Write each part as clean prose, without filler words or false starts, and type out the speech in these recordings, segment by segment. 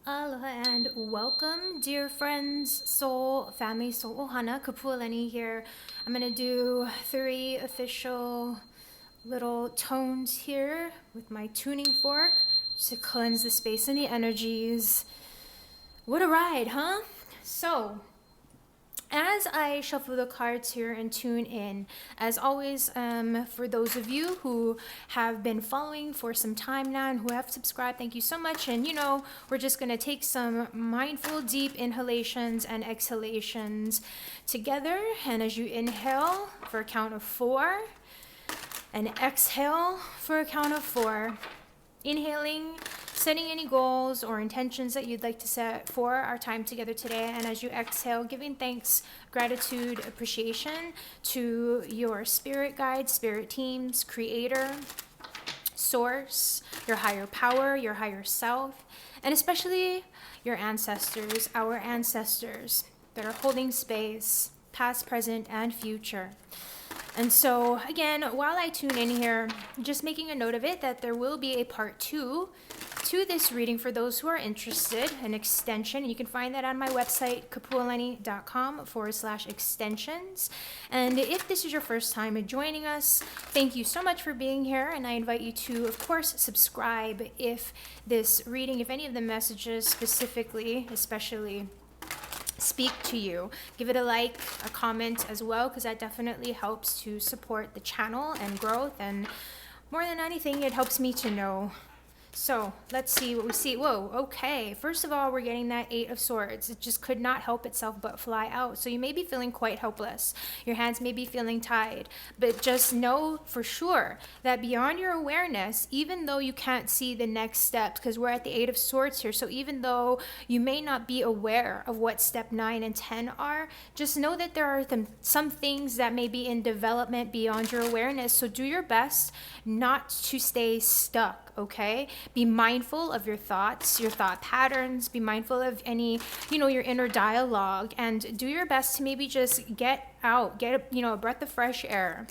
Aloha and welcome, dear friends, soul, family, soul ohana. Kapualani here. I'm going to do 3 official little tones here with my tuning fork just to cleanse the space and the energies. What a ride, huh? So, as I shuffle the cards here and tune in, as always, for those of you who have been following for some time now and who have subscribed, thank you so much. And we're just going to take some mindful, deep inhalations and exhalations together. And as you inhale for a count of 4, and exhale for a count of 4, inhaling, setting any goals or intentions that you'd like to set for our time together today. And as you exhale, giving thanks, gratitude, appreciation to your spirit guides, spirit teams, creator, source, your higher power, your higher self, and especially your ancestors, our ancestors that are holding space, past, present, and future. And so, again, while I tune in here, just making a note of it that there will be a part 2 to this reading for those who are interested, an extension. You can find that on my website, kapualani.com/extensions. And if this is your first time joining us, thank you so much for being here. And I invite you to, of course, subscribe if this reading, if any of the messages specifically, especially, speak to you. Give it a like, a comment as well, because that definitely helps to support the channel and growth, and more than anything, it helps me to know. So let's see what we see. Whoa, okay. First of all, we're getting that 8 of Swords. It just could not help itself but fly out. So you may be feeling quite helpless. Your hands may be feeling tied. But just know for sure that beyond your awareness, even though you can't see the next steps, because we're at the 8 of Swords here, so even though you may not be aware of what step 9 and 10 are, just know that there are some things that may be in development beyond your awareness. So do your best not to stay stuck, okay? Be mindful of your thoughts, your thought patterns. Be mindful of any, your inner dialogue, and do your best to maybe just get out, get a breath of fresh air.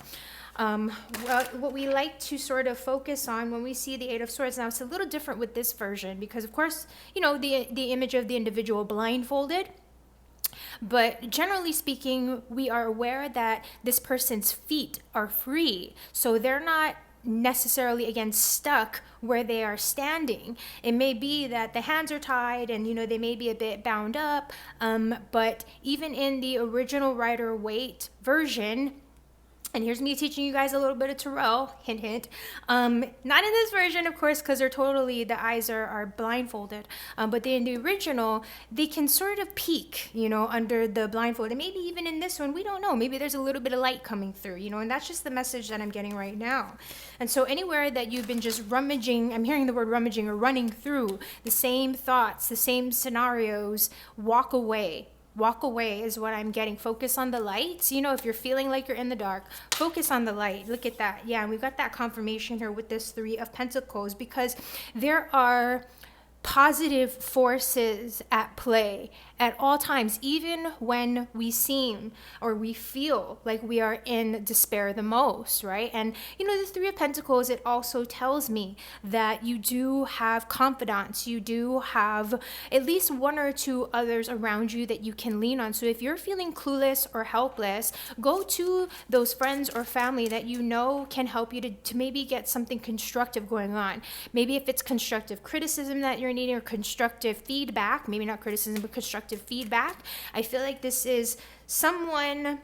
What we like to sort of focus on when we see the 8 of Swords, now it's a little different with this version because, of course, the image of the individual blindfolded. But generally speaking, we are aware that this person's feet are free, so they're not necessarily again stuck where they are standing. It may be that the hands are tied and they may be a bit bound up, but even in the original Rider-Waite version, and here's me teaching you guys a little bit of Tarot, hint, hint. Not in this version, of course, because the eyes are blindfolded. But in the original, they can sort of peek, under the blindfold. And maybe even in this one, we don't know. Maybe there's a little bit of light coming through, and that's just the message that I'm getting right now. And so anywhere that you've been just rummaging, I'm hearing the word rummaging or running through the same thoughts, the same scenarios, walk away. Walk away is what I'm getting. Focus on the light. If you're feeling like you're in the dark, focus on the light. Look at that. Yeah, and we've got that confirmation here with this 3 of Pentacles, because there are positive forces at play at all times, even when we seem or we feel like we are in despair the most, right? And the 3 of Pentacles, it also tells me that you do have confidants. You do have at least 1 or 2 others around you that you can lean on. So if you're feeling clueless or helpless, go to those friends or family that can help you to maybe get something constructive going on. Maybe if it's constructive criticism that you're needing, or constructive feedback, maybe not criticism, but constructive feedback. I feel like this is someone,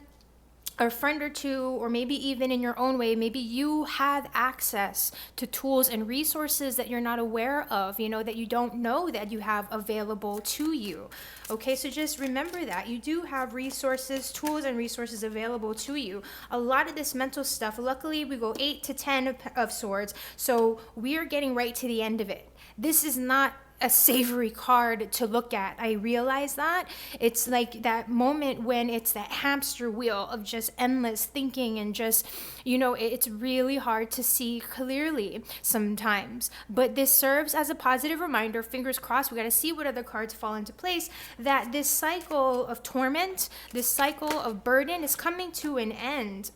a friend or 2, or maybe even in your own way, maybe you have access to tools and resources that you're not aware of, that you don't know that you have available to you. Okay, so just remember that you do have resources, tools and resources available to you. A lot of this mental stuff, luckily we go 8 to 10 of Swords, so we are getting right to the end of it. This is not a savory card to look at. I realize that. It's like that moment when it's that hamster wheel of just endless thinking and just, it's really hard to see clearly sometimes. But this serves as a positive reminder, fingers crossed, we got to see what other cards fall into place, that this cycle of torment, this cycle of burden is coming to an end.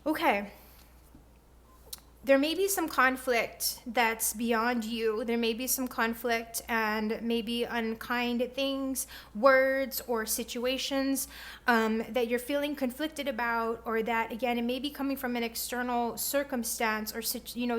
Okay. there may be some conflict that's beyond you. There may be some conflict and maybe unkind things, words, or situations that you're feeling conflicted about, or that, again, it may be coming from an external circumstance or,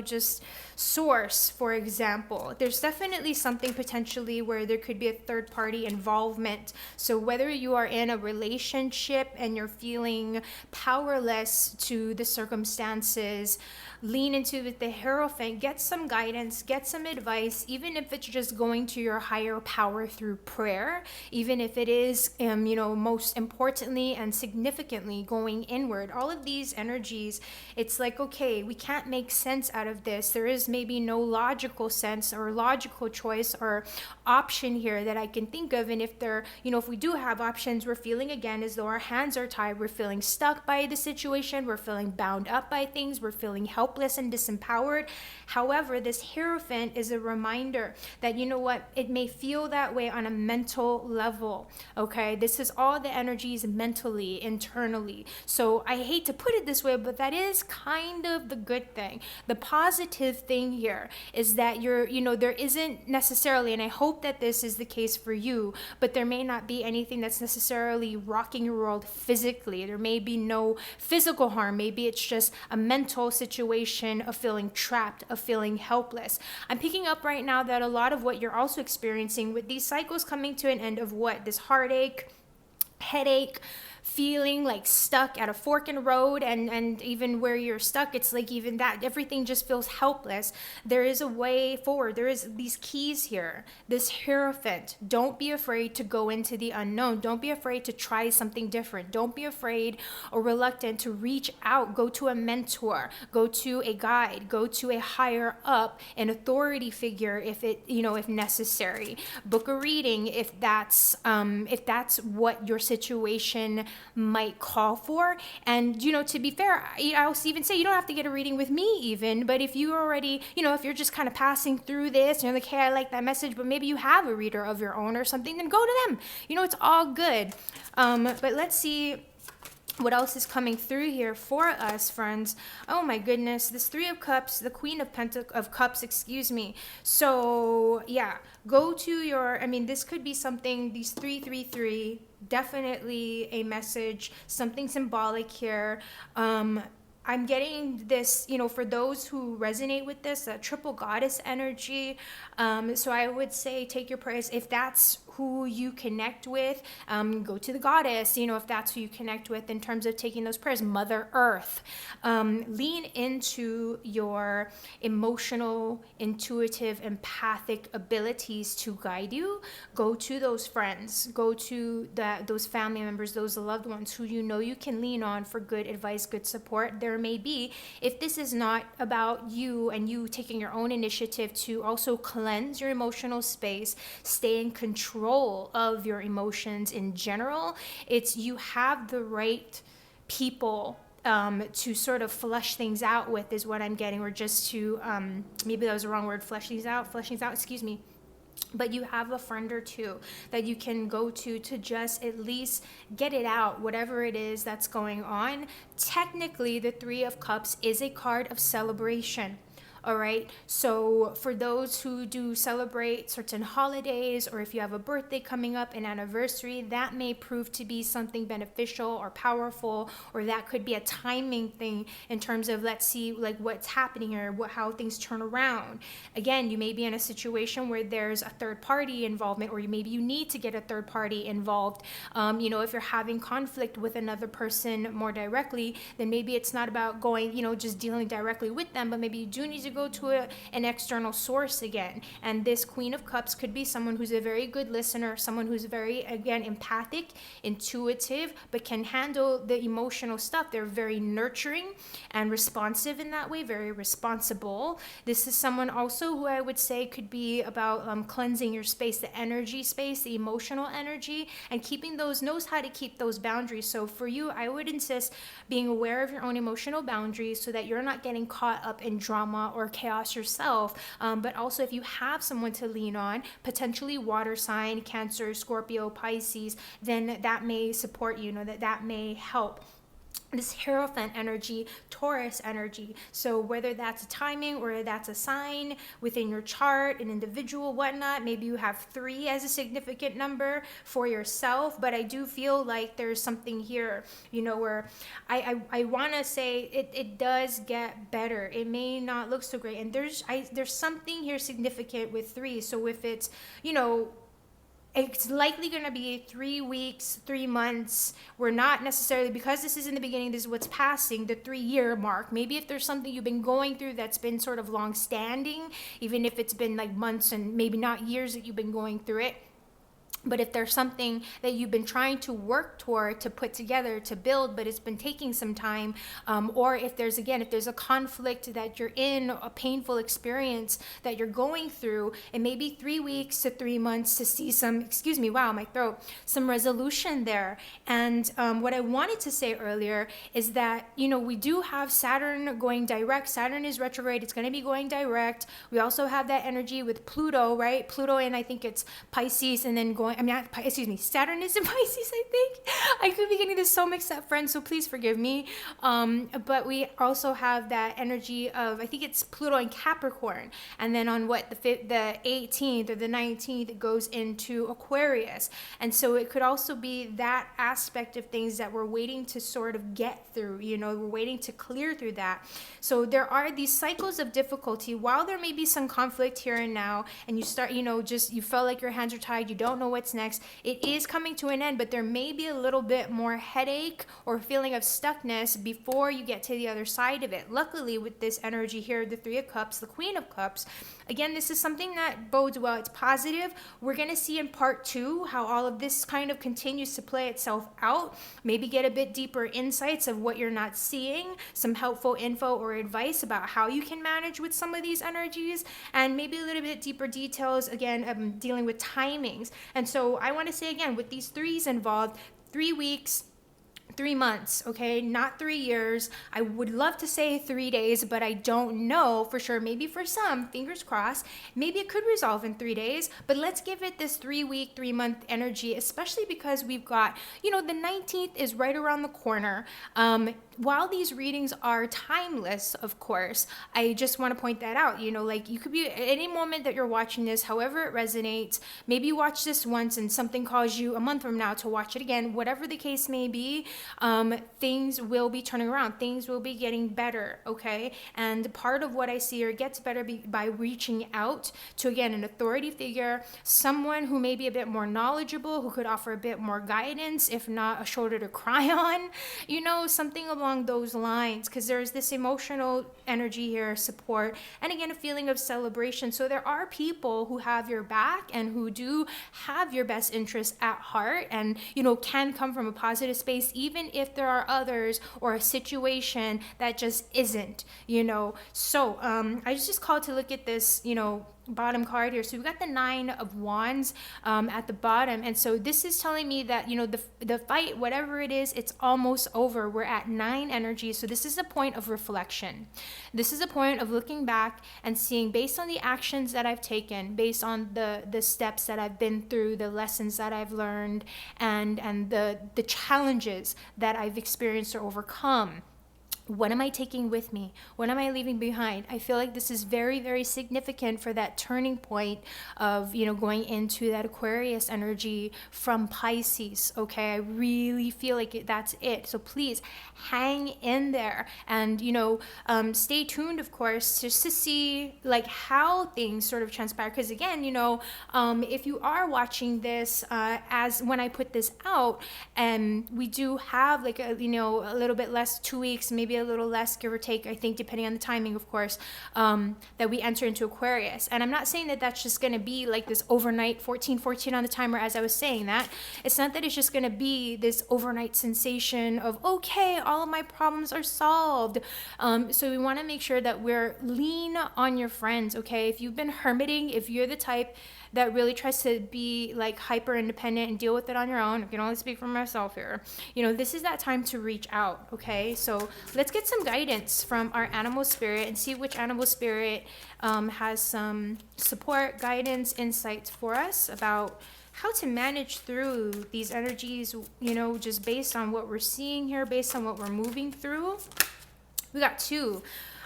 just source, for example. There's definitely something potentially where there could be a third party involvement. So whether you are in a relationship and you're feeling powerless to the circumstances, lean into the Hierophant, get some guidance, get some advice, even if it's just going to your higher power through prayer, even if it is, most importantly and significantly going inward. All of these energies, it's like, okay, we can't make sense out of this. There is maybe no logical sense or logical choice or option here that I can think of. And if if we do have options, we're feeling again as though our hands are tied. We're feeling stuck by the situation. We're feeling bound up by things. We're feeling helpless and disempowered. However, this Hierophant is a reminder that, it may feel that way on a mental level. Okay, this is all the energies mentally, internally. So I hate to put it this way, but that is kind of the good thing. The positive thing here is that there isn't necessarily, and I hope that this is the case for you, but there may not be anything that's necessarily rocking your world physically. There may be no physical harm. Maybe it's just a mental situation of feeling trapped, of feeling helpless. I'm picking up right now that a lot of what you're also experiencing with these cycles coming to an end of this heartache, headache, feeling like stuck at a fork in the road, and even where you're stuck, it's like even that everything just feels helpless. There is a way forward. There is these keys here, this Hierophant. Don't be afraid to go into the unknown. Don't be afraid to try something different. Don't be afraid or reluctant to reach out. Go to a mentor, go to a guide, go to a higher up, an authority figure if necessary. Book a reading if that's what your situation might call for. And to be fair, I'll even say you don't have to get a reading with me even, but if you already, if you're just kind of passing through this and you're like, hey, I like that message, but maybe you have a reader of your own or something, then go to them. It's all good. But let's see what else is coming through here for us, friends. Oh my goodness, this Three of Cups, the Queen of Cups, excuse me. So yeah, go to this could be something, these 333, definitely a message, something symbolic here. I'm getting this, for those who resonate with this, triple goddess energy. So I would say take your prayers. If that's who you connect with, go to the goddess, if that's who you connect with in terms of taking those prayers. Mother Earth. Lean into your emotional, intuitive, empathic abilities to guide you. Go to those friends. Go to those family members, those loved ones who you can lean on for good advice, good support. There may be, if this is not about you and you taking your own initiative to also cleanse your emotional space, stay in control of your emotions in general, it's you have the right people to sort of flush things out with, is what I'm getting, or just to maybe that was the wrong word, flush things out, excuse me. But you have a friend or two that you can go to just at least get it out, whatever it is that's going on. Technically, the Three of Cups is a card of celebration. All right. So for those who do celebrate certain holidays, or if you have a birthday coming up, an anniversary, that may prove to be something beneficial or powerful, or that could be a timing thing in terms of, let's see, like what's happening here, how things turn around. Again, you may be in a situation where there's a third party involvement, or maybe you need to get a third party involved. If you're having conflict with another person more directly, then maybe it's not about going, just dealing directly with them, but maybe you do need to go to an external source again. And this Queen of Cups could be someone who's a very good listener, someone who's very, again, empathic, intuitive, but can handle the emotional stuff. They're very nurturing and responsive in that way, very responsible. This is someone also who I would say could be about cleansing your space, the energy space, the emotional energy, and knows how to keep those boundaries. So for you, I would insist being aware of your own emotional boundaries so that you're not getting caught up in drama or chaos yourself. But also, if you have someone to lean on, potentially water sign, Cancer, Scorpio, Pisces, then that may support you, that may help. this Hierophant energy, Taurus energy. So whether that's a timing or that's a sign within your chart, an individual, whatnot, maybe you have 3 as a significant number for yourself. But I do feel like there's something here, where I want to say it does get better. It may not look so great. And there's something here significant with 3. So if it's, it's likely going to be 3 weeks, 3 months. We're not necessarily, because this is in the beginning, this is what's passing the 3-year mark. Maybe if there's something you've been going through that's been sort of long standing, even if it's been like months and maybe not years that you've been going through it. But if there's something that you've been trying to work toward, to put together, to build, but it's been taking some time, or if there's a conflict that you're in, a painful experience that you're going through, it may be 3 weeks to 3 months to see some, some resolution there. And what I wanted to say earlier is that, we do have Saturn going direct. Saturn is retrograde. It's going to be going direct. We also have that energy with Pluto, right? Pluto, and I think it's Pisces, and then Saturn is in Pisces, I think. I could be getting this so mixed up, friends, so please forgive me. But we also have that energy of, I think it's Pluto in Capricorn. And then on the 18th or the 19th, it goes into Aquarius. And so it could also be that aspect of things that we're waiting to sort of get through, we're waiting to clear through that. So there are these cycles of difficulty. While there may be some conflict here and now, and you start, you felt like your hands are tied, you don't know what's next, it is coming to an end, but there may be a little bit more headache or feeling of stuckness before you get to the other side of it. Luckily, with this energy here, the 3 of Cups, the Queen of Cups, again, this is something that bodes well. It's positive. We're going to see in part 2 how all of this kind of continues to play itself out. Maybe get a bit deeper insights of what you're not seeing, some helpful info or advice about how you can manage with some of these energies, and maybe a little bit deeper details, again, dealing with timings. And so I want to say again, with these 3s involved, 3 weeks, 3 months, okay? Not 3 years. I would love to say 3 days, but I don't know for sure. Maybe for some, fingers crossed, maybe it could resolve in 3 days, but let's give it this 3-week, 3-month energy, especially because we've got, the 19th is right around the corner. While these readings are timeless, of course, I just want to point that out. You could be at any moment that you're watching this, however it resonates. Maybe you watch this once and something calls you a month from now to watch it again. Whatever the case may be, things will be turning around. Things will be getting better, okay? And part of what I see here gets better by reaching out to, again, an authority figure, someone who may be a bit more knowledgeable, who could offer a bit more guidance, if not a shoulder to cry on, something along those lines, because there's this emotional energy here, support, and again, a feeling of celebration. So there are people who have your back and who do have your best interests at heart, and can come from a positive space, even if there are others or a situation that just isn't. So I was just called to look at this bottom card here. So we've got the 9 of Wands at the bottom, and so this is telling me that the fight, whatever it is, it's almost over. We're at 9 energy, so this is a point of reflection. This is a point of looking back and seeing, based on the actions that I've taken, based on the steps that I've been through, the lessons that I've learned, and the challenges that I've experienced or overcome. What am I taking with me? What am I leaving behind? I feel like this is very, very significant for that turning point of, going into that Aquarius energy from Pisces, okay? I really feel like that's it. So please hang in there and, stay tuned, of course, just to see how things sort of transpire. Because again, if you are watching this as when I put this out, and we do have a little bit less, 2 weeks, maybe a little less, give or take, I think, depending on the timing, of course, that we enter into Aquarius. And I'm not saying that that's just going to be like this overnight 14 on the timer, as I was saying that. It's not that it's just going to be this overnight sensation of, okay, all of my problems are solved. So we want to make sure that we're lean on your friends, okay? If you've been hermiting, if you're the type that really tries to be hyper independent and deal with it on your own, I can only speak for myself here, this is that time to reach out, okay? So let's let's get some guidance from our animal spirit and see which animal spirit has some support, guidance, insights for us about how to manage through these energies, you know, just based on what we're seeing here, based on what we're moving through. We got 2.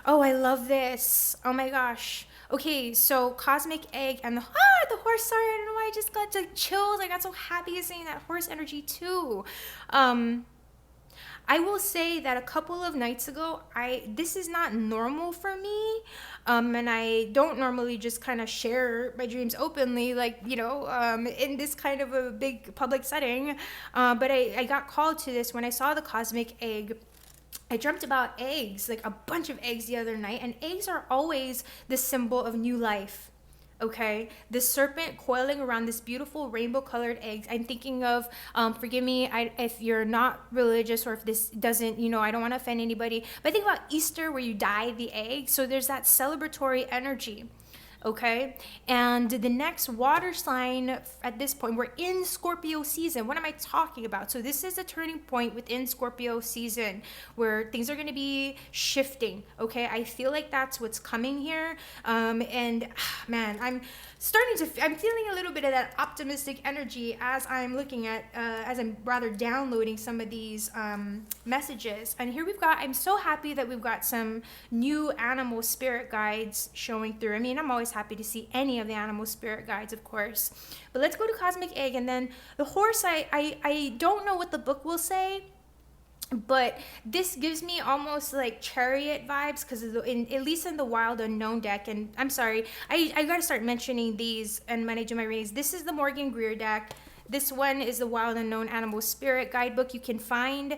Oh, I love this. Oh my gosh. Okay, so cosmic egg and the horse. Sorry, I don't know why I just got like chills. I got so happy seeing that horse energy too. I will say that a couple of nights ago, this is not normal for me, and I don't normally just kind of share my dreams openly, like, you know, in this kind of a big public setting. But I got called to this when I saw the cosmic egg. I dreamt about eggs, like a bunch of eggs the other night, and eggs are always the symbol of new life. Okay, the serpent coiling around this beautiful rainbow colored eggs. I'm thinking of, forgive me if you're not religious or if this doesn't, you know, I don't want to offend anybody, but I think about Easter where you dye the egg. So there's that celebratory energy. Okay, and the next water sign at this point, we're in Scorpio season. What am I talking about? So this is a turning point within Scorpio season where things are going to be shifting. Okay, I feel like that's what's coming here. And man, I'm feeling a little bit of that optimistic energy as I'm looking at, as I'm rather downloading some of these messages. And here I'm so happy that we've got some new animal spirit guides showing through. I mean, I'm always happy to see any of the animal spirit guides, of course. But let's go to cosmic egg, and then the horse. I don't know what the book will say, but this gives me almost like chariot vibes because at least in the wild unknown deck. And I'm sorry, I gotta start mentioning these and when I do my readings. This is the Morgan Greer deck. This one is the Wild Unknown Animal Spirit Guidebook. You can find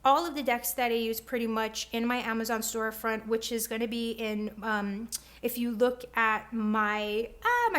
all of the decks that I use pretty much in my Amazon storefront, which is going to be in, if you look at my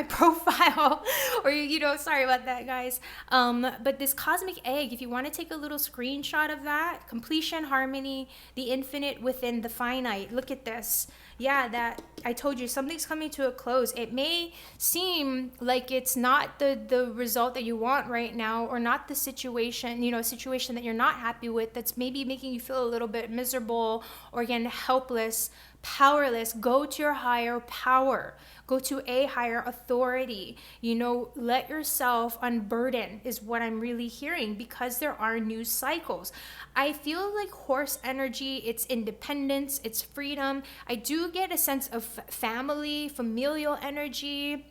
profile, or, you know, sorry about that, guys. But this cosmic egg, if you want to take a little screenshot of that, completion, harmony, the infinite within the finite. Look at this. Yeah, that I told you something's coming to a close. It may seem like it's not the result that you want right now, or not the situation, you know, a situation that you're not happy with, that's maybe making you feel a little bit miserable or again helpless, powerless. Go to your higher power. Go to a higher authority. You know, let yourself unburden is what I'm really hearing, because there are new cycles. I feel like horse energy, it's independence, it's freedom. I do get a sense of family, familial energy,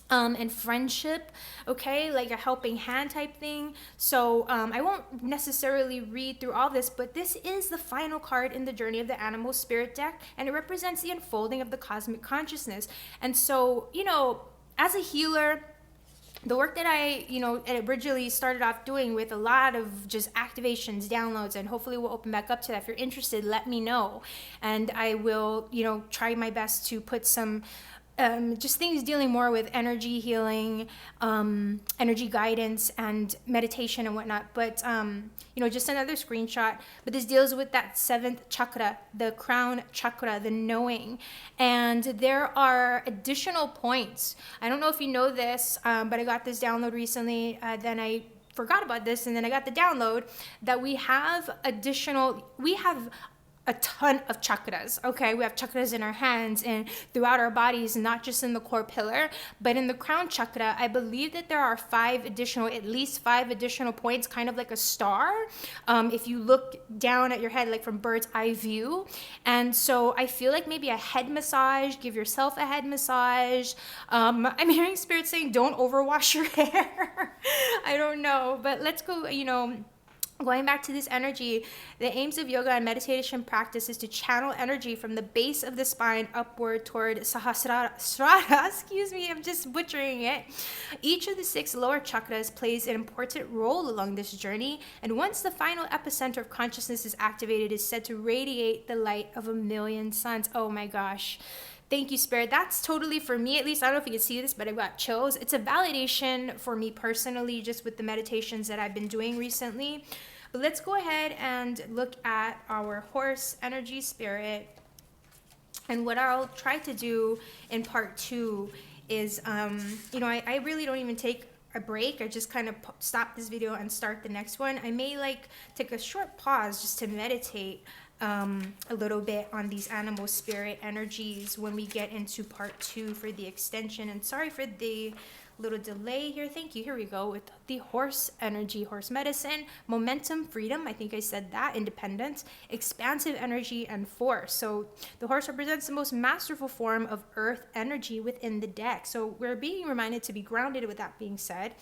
and friendship, okay, like a helping hand type thing. So I won't necessarily read through all this, but this is the final card in the Journey of the Animal Spirit deck, and it represents the unfolding of the cosmic consciousness. And so, you know, as a healer, the work that I, you know, originally started off doing with a lot of just activations, downloads, and hopefully we'll open back up to that. If you're interested, let me know, and I will, you know, try my best to put some just things dealing more with energy healing, energy guidance, and meditation and whatnot. But, you know, just another screenshot. But this deals with that 7th chakra, the crown chakra, the knowing. And there are additional points. I don't know if you know this, but I got this download recently. Then I forgot about this, and then I got the download that we have a ton of chakras. Okay, we have chakras in our hands and throughout our bodies, not just in the core pillar, but in the crown chakra. I believe that there are at least five additional points, kind of like a star, if you look down at your head, like from bird's eye view. And so I feel like maybe a head massage, give yourself a head massage. I'm hearing spirit saying don't overwash your hair. I don't know, but let's go, you know, going back to this energy. The aims of yoga and meditation practice is to channel energy from the base of the spine upward toward Sahasrara. Excuse me, I'm just butchering it. Each of the 6 lower chakras plays an important role along this journey, and once the final epicenter of consciousness is activated, it is said to radiate the light of 1,000,000 suns. Oh my gosh. Thank you, Spirit. That's totally for me, at least. I don't know if you can see this, but I got chills. It's a validation for me personally, just with the meditations that I've been doing recently. But let's go ahead and look at our horse energy spirit. And what I'll try to do in part 2 is, you know, I really don't even take a break. I just kind of stop this video and start the next one. I may like take a short pause just to meditate a little bit on these animal spirit energies when we get into part 2 for the extension. And sorry for the little delay here. Thank you. Here we go with the horse energy, horse medicine, momentum, freedom. I think I said that. Independence, expansive energy, and force. So the horse represents the most masterful form of earth energy within the deck. So we're being reminded to be grounded. With that being said,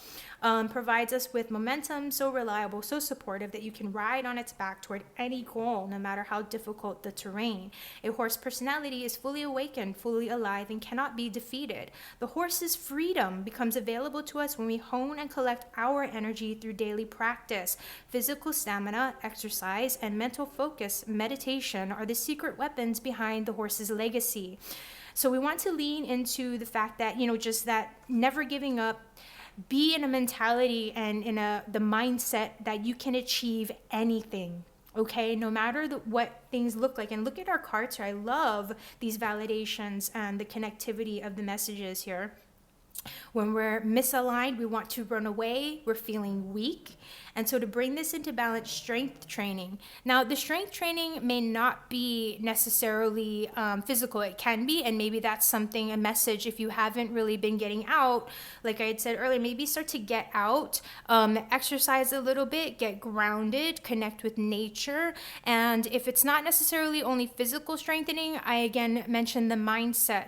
provides us with momentum, so reliable, so supportive that you can ride on its back toward any goal, no matter how difficult the terrain. A horse personality is fully awakened, fully alive, and cannot be defeated. The horse's freedom becomes available to us when we hone and collect our energy through daily practice. Physical stamina, exercise, and mental focus, meditation are the secret weapons behind the horse's legacy. So we want to lean into the fact that, just that never giving up, be in a mentality and in the mindset that you can achieve anything. Okay, no matter what things look like. And look at our cards here. I love these validations and the connectivity of the messages here. When we're misaligned, we want to run away, we're feeling weak. And so to bring this into balance, strength training. Now, the strength training may not be necessarily physical. It can be, and maybe that's something, a message, if you haven't really been getting out, like I had said earlier, maybe start to get out, exercise a little bit, get grounded, connect with nature. And if it's not necessarily only physical strengthening, I again mentioned the mindset,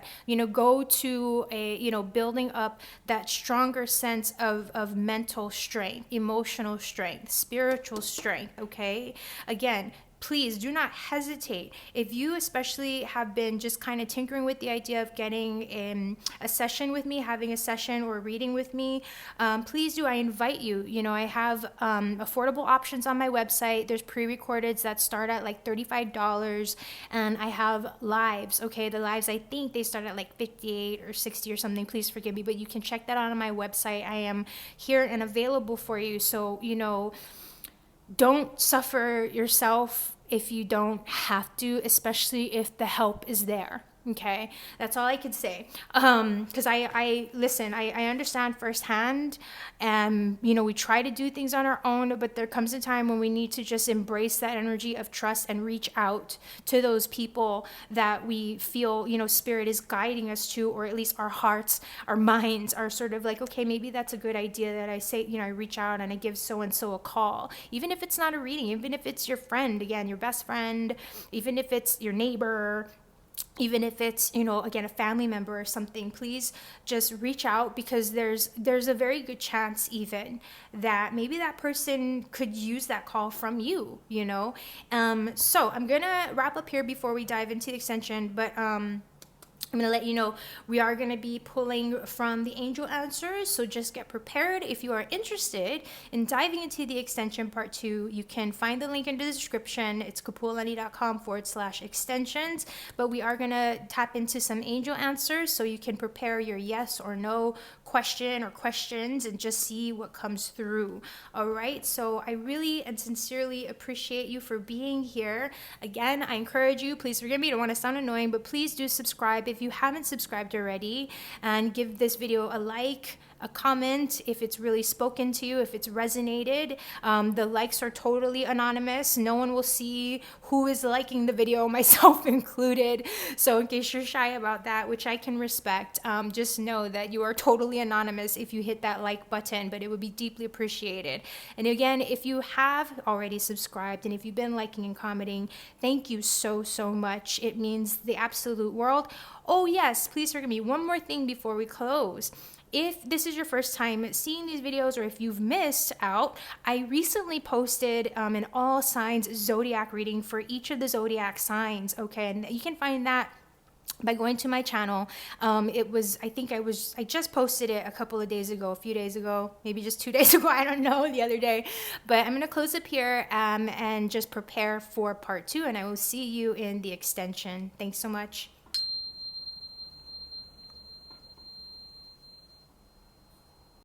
go to building up that stronger sense of mental strength, emotional strength, spiritual strength, okay? Again, please do not hesitate. If you especially have been just kind of tinkering with the idea of getting a session with me, having a session or reading with me, please do. I invite you. I have affordable options on my website. There's pre-recordeds that start at like $35, and I have lives. Okay, the lives, I think they start at like 58 or 60 or something. Please forgive me, but you can check that out on my website. I am here and available for you. So don't suffer yourself if you don't have to, especially if the help is there. Okay, that's all I could say. Because I listen, I understand firsthand. And, we try to do things on our own, but there comes a time when we need to just embrace that energy of trust and reach out to those people that we feel, spirit is guiding us to, or at least our hearts, our minds are sort of like, okay, maybe that's a good idea that I say, I reach out and I give so-and-so a call. Even if it's not a reading, even if it's your friend, again, your best friend, even if it's your neighbor, even if it's, again, a family member or something, please just reach out, because there's a very good chance even that maybe that person could use that call from you, So I'm going to wrap up here before we dive into the extension, but I'm going to let you know we are going to be pulling from the angel answers, so just get prepared. If you are interested in diving into the extension part 2, you can find the link in the description. It's kapualani.com/extensions, but we are going to tap into some angel answers so you can prepare your yes or no question or questions and just see what comes through. All right, so I really and sincerely appreciate you for being here. Again, I encourage you, please forgive me, I don't want to sound annoying, but please do subscribe if you haven't subscribed already, and give this video a like, a comment if it's really spoken to you, if it's resonated. The likes are totally anonymous. No one will see who is liking the video, myself included. So in case you're shy about that, which I can respect, just know that you are totally anonymous if you hit that like button, but it would be deeply appreciated. And again, if you have already subscribed and if you've been liking and commenting, thank you so much. It means the absolute world. Oh yes, please forgive me. One more thing before we close. If this is your first time seeing these videos, or if you've missed out, I recently posted an all signs zodiac reading for each of the zodiac signs. Okay, and you can find that by going to my channel. I just posted it a couple of days ago, a few days ago, maybe just 2 days ago, I don't know, the other day. But I'm going to close up here and just prepare for part 2, and I will see you in the extension. Thanks so much.